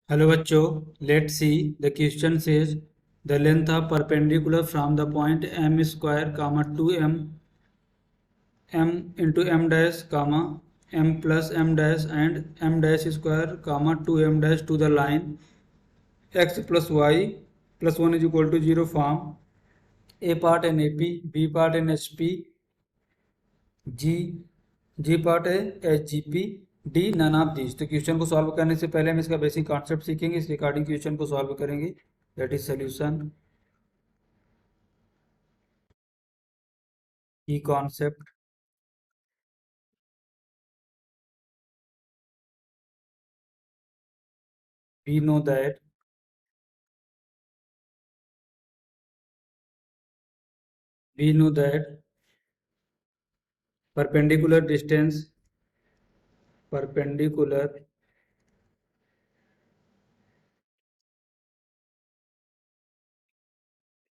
Hello बच्चों, let's see the question says the length of perpendicular from the point m square comma 2m m into m dash comma m plus m dash and m dash square comma 2m dash to the line x plus y plus 1 is equal to 0 form a part in AP, B part in HP, G part है HGP, D none of this. तो question को solve करने से पहले हम इसका basic concept सीखेंगे, इस रिगार्डिंग क्वेश्चन को सॉल्व करेंगे। दैट इज सोल्यूशन की concept. We know that we know that perpendicular distance perpendicular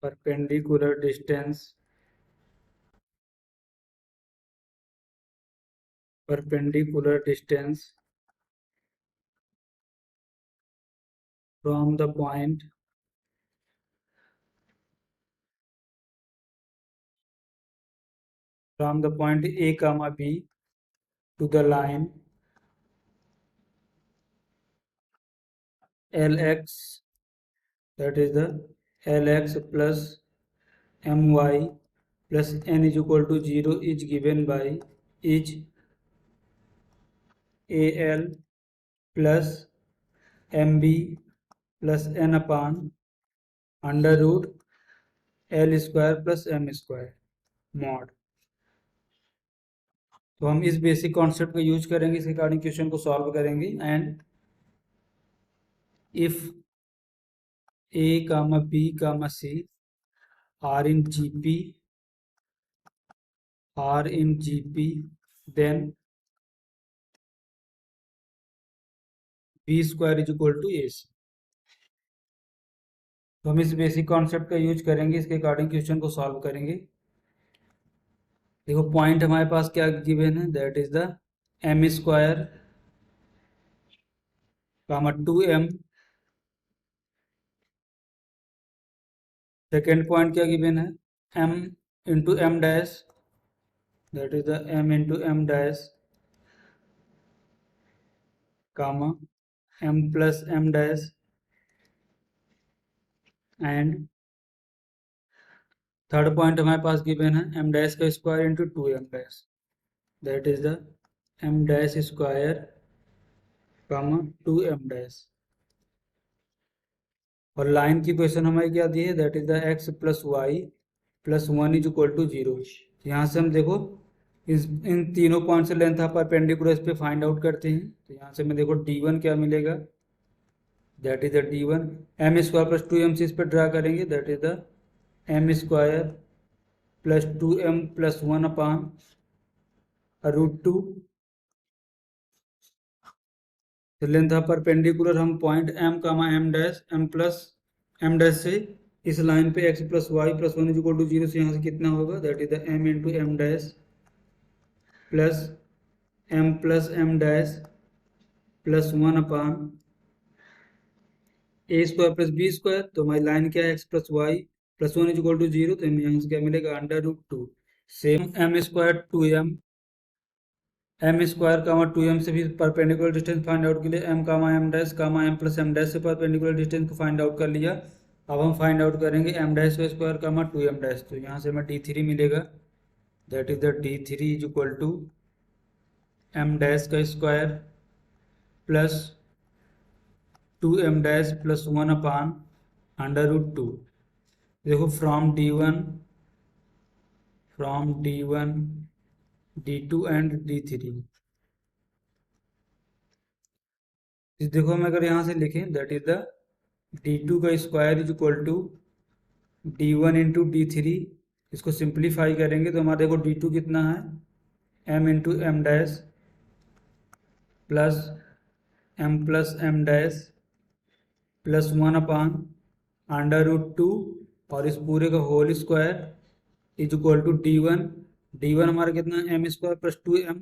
perpendicular distance perpendicular distance from the point A comma B to the line LX, that is the LX plus my plus n is equal to 0 is given by is al plus mb plus n upon under root l square plus m square mod. तो हम इस basic concept को use करेंगे, इस regarding question को solve करेंगे। And if a comma b comma c are in GP then b square is equal to a c. तो हम इस बेसिक कॉन्सेप्ट का यूज करेंगे, इसके अकॉर्डिंग क्वेश्चन को सॉल्व करेंगे। देखो पॉइंट हमारे पास क्या गिवन है, that is the M square comma 2m। Second point क्या गिवन है, m into M dash, that is the m into M dash comma m plus m dash and third point हमारे पास given है m dash का square into 2m dash, that is the m dash square comma 2m dash. और line की question हमारी क्या दी है, that is the x plus Y plus 1 is equal to 0। यहाँ से हम देखो इन तीनों पॉइंट से लेंथ ऑफ परपेंडिकुलर इस पे फाइंड आउट करते हैं। तो यहाँ से मैं देखो d1 क्या मिलेगा, that is the d1 m square plus 2m से इस पर ड्रा करेंगे, that is the m square plus 2m plus 1 upon √2। तो लेंथ ऑफ परपेंडिकुलर हम point m comma m dash m plus m dash से इस लाइन पे x plus Y plus 1 is equal to 0 से यहाँ से कितना होगा, that is the m into M dash plus m plus m dash plus 1 upon a square plus b square. तो हमारी लाइन क्या है, x plus Y plus 1 is equal to 0। तो हमें यहाँ से क्या मिलेगा, under root 2। Same m square 2m m square comma 2m से भी परपेंडिकुलर डिस्टेंस फाइंड आउट के लिए m comma m dash comma m plus m dash से परपेंडिकुलर डिस्टेंस को फाइंड आउट कर लिया। अब हम फाइंड आउट करेंगे m डैश का स्क्वायर कामा 2m डैश। तो यहाँ से हमें d3 मिलेगा, that is the d3 is equal to m dash का square plus 2m dash plus 1 upon under root 2। देखो from d1 d2 and d3। देखो हम अगर यहाँ से लिखें, दैट इज द d2 का square is equal to d1 into d3। इसको सिंप्लीफाई करेंगे तो हमारा देखो d2 कितना है, m into M dash plus m plus m dash plus 1 upon under root 2 और इस पूरे का whole square is equal to d1 हमारा कितना है, m square plus 2m,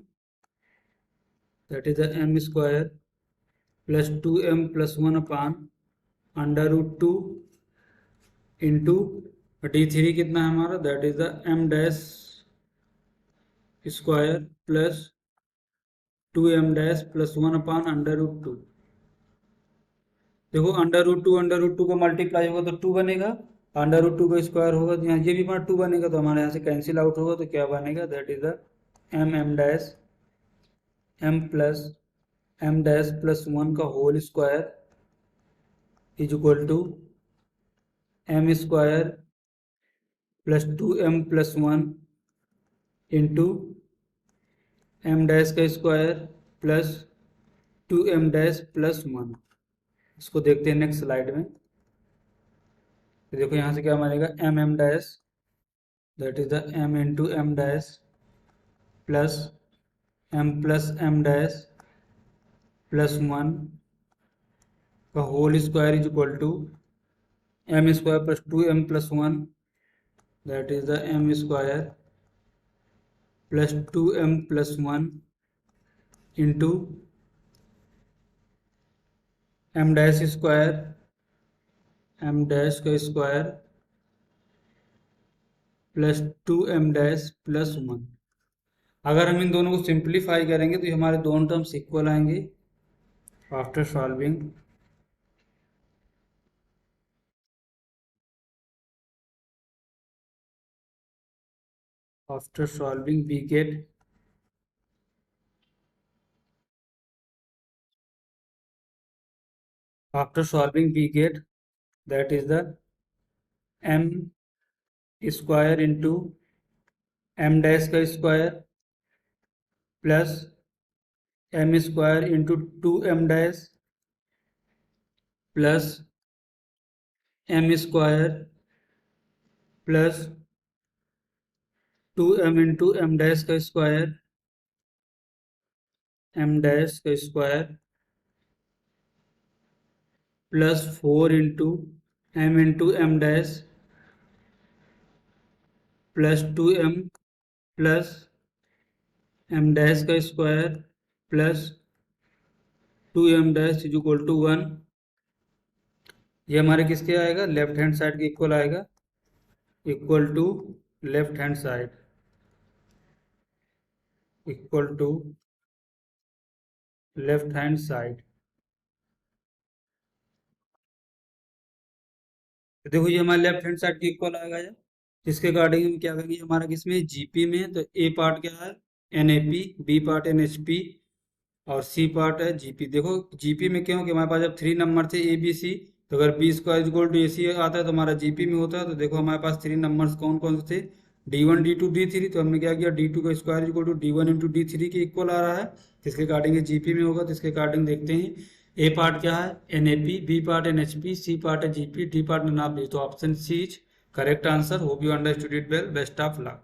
that is the m square plus 2m+1 upon √2 into d3 कितना है हमारा, that is the m dash square plus 2m dash plus 1 upon √2। देखो under root two को multiply होगा तो 2 बनेगा, अंडर रूट 2 का square होगा तो यहाँ ये भी हमारा 2 बनेगा, तो हमारे यहाँ से कैंसिल आउट होगा तो क्या बनेगा, that is the m dash m dash plus 1 का whole square is equal to m square plus 2m+1 into m dash का square plus 2m dash plus 1। इसको देखते हैं नेक्स्ट स्लाइड में। तो देखो यहाँ से क्या बनेगा, m dash that is the m into m dash plus m dash plus 1 का whole square is equal to m square plus 2m+1 that is the m square plus 2m+1 into m dash square m dash का square plus 2m dash plus 1। अगर हम इन दोनों को simplify करेंगे तो ये हमारे दोनों टर्म्स इक्वल आएंगे after solving. After solving we get that is the m square into m dash का square plus m square into 2m dash plus m square plus 2m into m dash का square m dash का square plus 4 into m dash plus 2m plus m dash का square plus 2m dash is equal to 1। ये हमारे किसके आएगा, left hand side के equal आएगा, equal to left hand side, equal to left hand side. देखो ये हमारे लेफ्ट हैंड साइड के इक्वल आएगा या, इसके अकॉर्डिंग हम क्या करेंगे, हमारा किसमें जीपी में, तो ए पार्ट क्या है एनएपी, बी पार्ट एनएचपी और सी पार्ट है जीपी। देखो जीपी में क्यों कि हमारे पास जब 3 नंबर थे ए बी सी, तो अगर B square equal to a सी आता है तो हमारा जीपी में होता है। तो देखो हमारे पास 3 नंबर्स कौन कौन से थे, D1 D2 D3, तो हमने क्या किया D2 का square equal to D1 into D3 के इक्वल आ रहा है, जिसके अकॉर्डिंग जीपी में होगा। तो इसके अकॉर्डिंग देखते हैं ए पार्ट क्या है NAP, B part NHP, C part है जीपी, डी पार्ट में नाप दी, तो option C is correct answer. Hope you understood it well, best of luck.